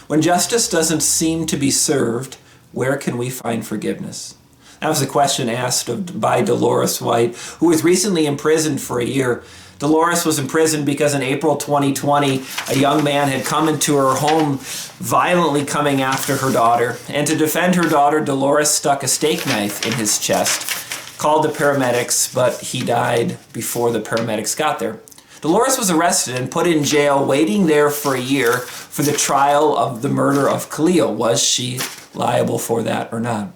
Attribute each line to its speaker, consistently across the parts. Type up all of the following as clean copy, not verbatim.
Speaker 1: When justice doesn't seem to be served, where can we find forgiveness? That was a question asked by Delores White, who was recently imprisoned for a year. Delores was imprisoned because in April 2020, a young man had come into her home violently coming after her daughter. And to defend her daughter, Delores stuck a steak knife in his chest, called the paramedics, but he died before the paramedics got there. Delores was arrested and put in jail, waiting there for a year for the trial of the murder of Khalil. Was she liable for that or not?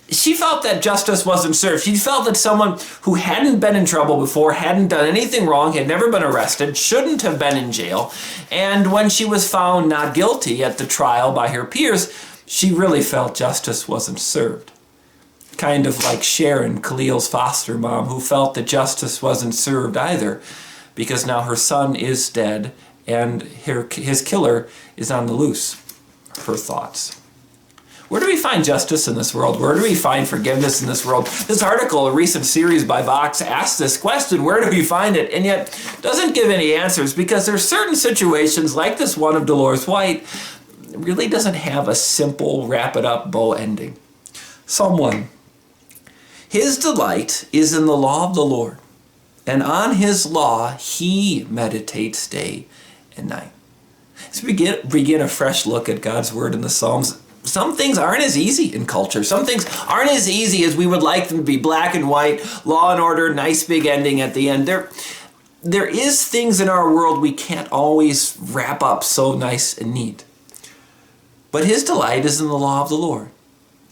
Speaker 1: She felt that justice wasn't served. She felt that someone who hadn't been in trouble before, hadn't done anything wrong, had never been arrested, shouldn't have been in jail. And when she was found not guilty at the trial by her peers, she really felt justice wasn't served. Kind of like Sharon, Khalil's foster mom, who felt that justice wasn't served either, because now her son is dead and his killer is on the loose. Her thoughts. Where do we find justice in this world? Where do we find forgiveness in this world? This article, a recent series by Vox, asks this question, where do we find it? And yet doesn't give any answers, because there's certain situations like this one of Delores White really doesn't have a simple wrap it up bow ending. Psalm 1. His delight is in the law of the Lord, and on his law he meditates day and night. As we begin a fresh look at God's word in the Psalms, some things aren't as easy in culture. Some things aren't as easy as we would like them to be. Black and white, law and order, nice big ending at the end. There is things in our world we can't always wrap up so nice and neat. But his delight is in the law of the Lord.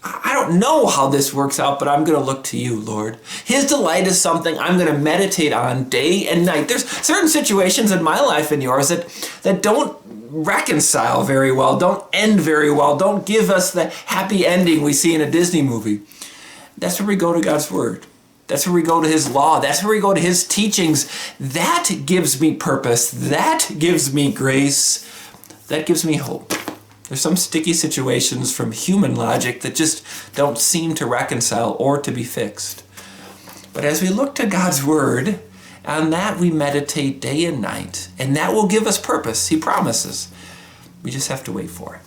Speaker 1: I don't know how this works out, but I'm going to look to you, Lord. His delight is something I'm going to meditate on day and night. There's certain situations in my life and yours that don't reconcile very well, don't end very well, don't give us the happy ending we see in a Disney movie. That's where we go to God's word. That's where we go to his law. That's where we go to his teachings. That gives me purpose. That gives me grace. That gives me hope. There's some sticky situations from human logic that just don't seem to reconcile or to be fixed. But as we look to God's word, on that we meditate day and night, and that will give us purpose, he promises. We just have to wait for it.